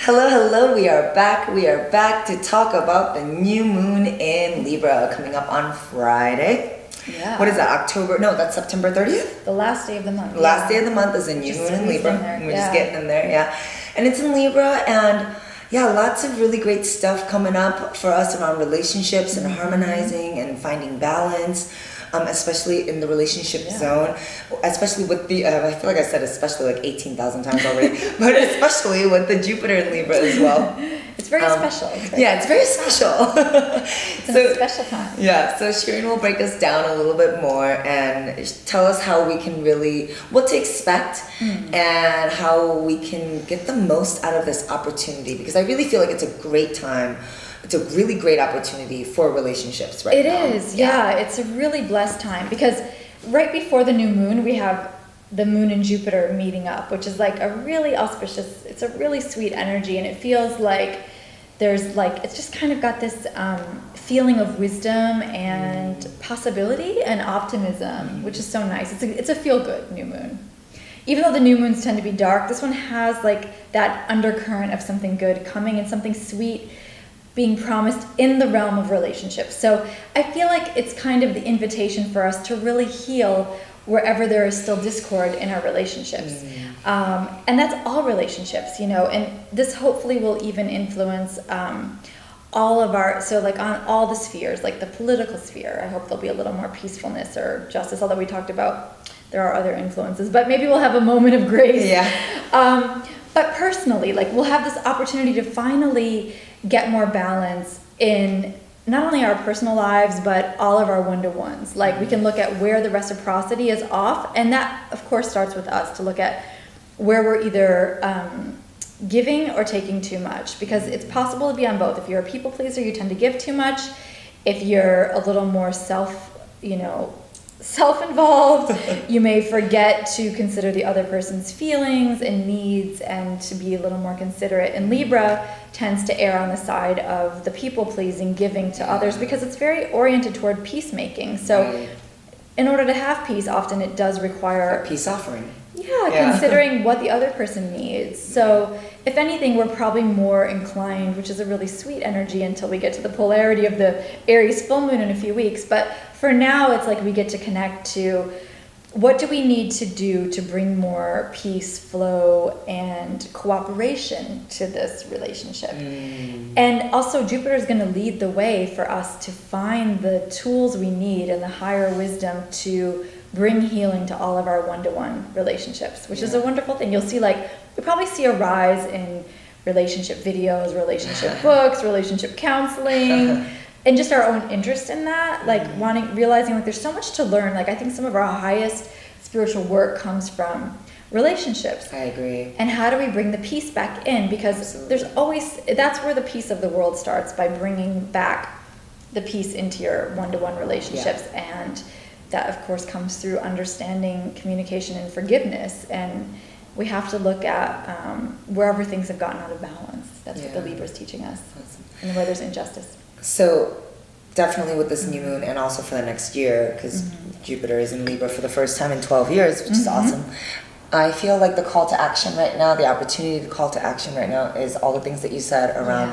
Hello, hello, we are back. We are back to talk about the new moon in Libra coming up on Friday. Yeah. What is that, October? No, that's September 30th? The last day of the month. Last day of the month is a new moon in Libra. We're just getting in there, yeah. And it's in Libra, and yeah, lots of really great stuff coming up for us around relationships and harmonizing and finding balance. Especially in the relationship zone, especially with the, I feel like I said especially like 18,000 times already, but especially with the Jupiter in Libra as well. It's very special. It's very special. It's a special time. Yeah, so Sherene will break us down a little bit more and tell us how we can really, what to expect and how we can get the most out of this opportunity, because I really feel like it's a great time. It's a really great opportunity for relationships right now. It is, yeah. It's a really blessed time because right before the new moon, we have the moon and Jupiter meeting up, which is like a really auspicious, it's a really sweet energy, and it feels like there's like, it's just kind of got this feeling of wisdom and possibility and optimism, which is so nice. It's a feel-good new moon. Even though the new moons tend to be dark, this one has like that undercurrent of something good coming and something sweet being promised in the realm of relationships. So I feel like it's kind of the invitation for us to really heal wherever there is still discord in our relationships. And that's all relationships, you know, and this hopefully will even influence all of our, so like on all the spheres, like the political sphere, I hope there'll be a little more peacefulness or justice, although we talked about there are other influences, but maybe we'll have a moment of grace. Yeah. But personally, like we'll have this opportunity to finally get more balance in not only our personal lives, but all of our one-to-ones. Like we can look at where the reciprocity is off, and that of course starts with us to look at where we're either giving or taking too much, because it's possible to be on both. If you're a people pleaser, you tend to give too much. If you're a little more self-involved, you may forget to consider the other person's feelings and needs and to be a little more considerate. And Libra tends to err on the side of the people-pleasing, giving to others, because it's very oriented toward peacemaking. So in order to have peace, often it does require a peace offering. Yeah, considering what the other person needs. So if anything, we're probably more inclined, which is a really sweet energy until we get to the polarity of the Aries full moon in a few weeks. But for now, it's like we get to connect to what do we need to do to bring more peace, flow, and cooperation to this relationship. And also Jupiter is going to lead the way for us to find the tools we need and the higher wisdom to bring healing to all of our one-to-one relationships, which is a wonderful thing. You'll see, like, you'll probably see a rise in relationship videos, relationship books, relationship counseling, and just our own interest in that, like realizing like there's so much to learn. Like I think some of our highest spiritual work comes from relationships. I agree. And how do we bring the peace back in? Because there's always, that's where the peace of the world starts, by bringing back the peace into your one-to-one relationships. And that of course comes through understanding communication and forgiveness. And we have to look at wherever things have gotten out of balance. That's what the Libra is teaching us, and where there's injustice. So definitely with this new moon, and also for the next year, because Jupiter is in Libra for the first time in 12 years, which is awesome. I feel like the call to action right now, the opportunity to call to action right now is all the things that you said around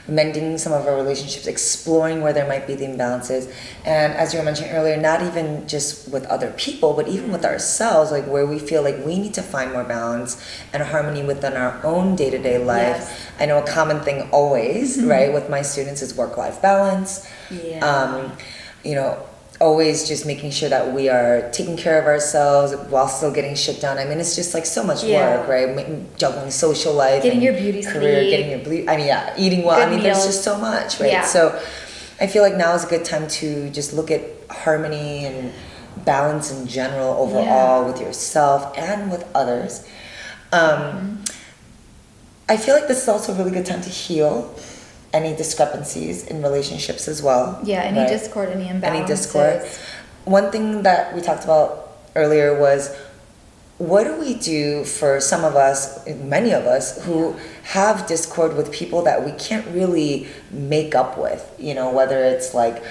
mending some of our relationships, exploring where there might be the imbalances. And as you were mentioning earlier, not even just with other people, but even with ourselves, like where we feel like we need to find more balance and harmony within our own day-to-day life. I know a common thing always, right, with my students is work-life balance. You know, always just making sure that we are taking care of ourselves while still getting shit done. I mean, it's just like so much work, right? Juggling social life, getting your beauty career, sleep, getting your eating well. Good meals. There's just so much, right? So I feel like now is a good time to just look at harmony and balance in general overall with yourself and with others. I feel like this is also a really good time to heal any discrepancies in relationships as well. Any discord, any imbalances. Any discord. One thing that we talked about earlier was, what do we do for some of us, many of us, who have discord with people that we can't really make up with? You know, whether it's like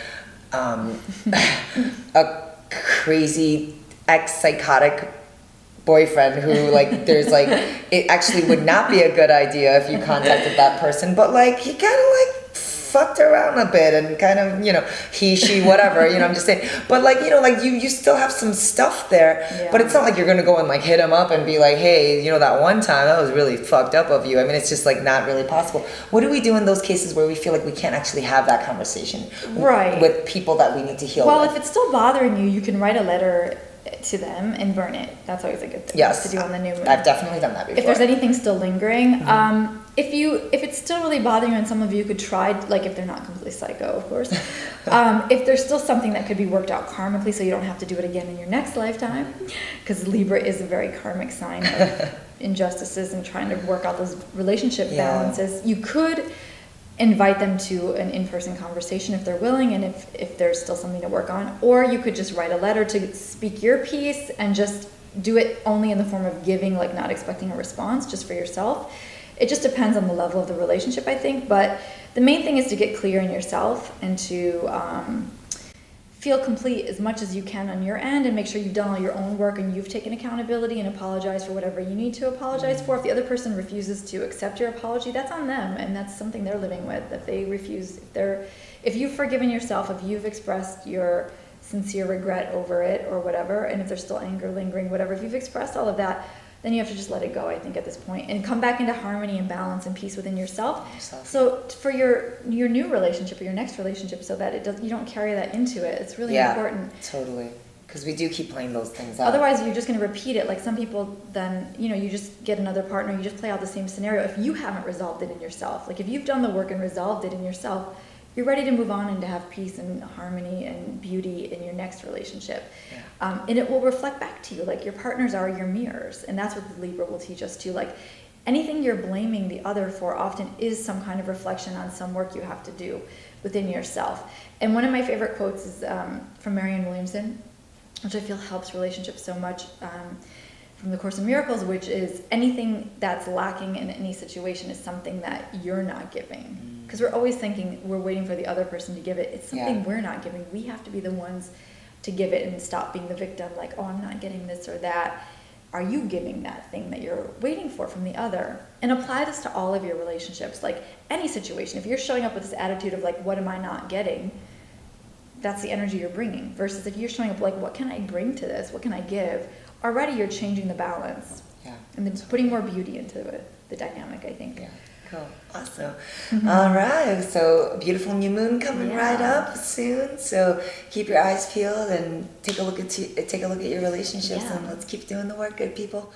a crazy ex-psychotic boyfriend who like there's like it actually would not be a good idea if you contacted that person, but like he kind of like fucked around a bit and kind of, you know, he, she, whatever, you know, I'm just saying. But like, you know, like you still have some stuff there, but it's not like you're going to go and like hit him up and be like, hey, you know, that one time that was really fucked up of you. I mean, it's just like not really possible. What do we do in those cases where we feel like we can't actually have that conversation with people that we need to heal Well, with? if it's still bothering you, you can write a letter to them and burn it. That's always a good thing to do on the new moon. I've definitely done that before. If there's anything still lingering, if it's still really bothering you, and some of you could try, like if they're not completely psycho, of course, if there's still something that could be worked out karmically, so you don't have to do it again in your next lifetime, because Libra is a very karmic sign of injustices and trying to work out those relationship balances. You could invite them to an in-person conversation if they're willing, and if there's still something to work on, or you could just write a letter to speak your piece and just do it only in the form of giving, like not expecting a response, just for yourself. It just depends on the level of the relationship, I think, but the main thing is to get clear in yourself and to feel complete as much as you can on your end, and make sure you've done all your own work and you've taken accountability and apologize for whatever you need to apologize for. If the other person refuses to accept your apology, that's on them, and that's something they're living with. If they refuse, if you've forgiven yourself, if you've expressed your sincere regret over it or whatever, and if there's still anger lingering, whatever, if you've expressed all of that, then you have to just let it go, I think, at this point, and come back into harmony and balance and peace within yourself. So for your new relationship or your next relationship, so that you don't carry that into it. It's really important. Totally. Because we do keep playing those things out. Otherwise, you're just going to repeat it. Like some people, then, you know, you just get another partner, you just play out the same scenario. If you haven't resolved it in yourself, like if you've done the work and resolved it in yourself, you're ready to move on and to have peace and harmony and beauty in your next relationship. And it will reflect back to you. Like your partners are your mirrors. And that's what the Libra will teach us too. Like anything you're blaming the other for often is some kind of reflection on some work you have to do within yourself. And one of my favorite quotes is from Marianne Williamson, which I feel helps relationships so much, from the Course in Miracles, which is anything that's lacking in any situation is something that you're not giving. Because we're always thinking we're waiting for the other person to give it. It's something we're not giving. We have to be the ones to give it and stop being the victim, like, oh, I'm not getting this or that. Are you giving that thing that you're waiting for from the other? And apply this to all of your relationships. Like any situation, if you're showing up with this attitude of like, what am I not getting? That's the energy you're bringing. Versus if you're showing up like, what can I bring to this? What can I give? Already you're changing the balance. And then putting more beauty into the dynamic, I think. Cool. Awesome. All right. So beautiful new moon coming right up soon. So keep your eyes peeled and take a look at your relationships, and let's keep doing the work, good people.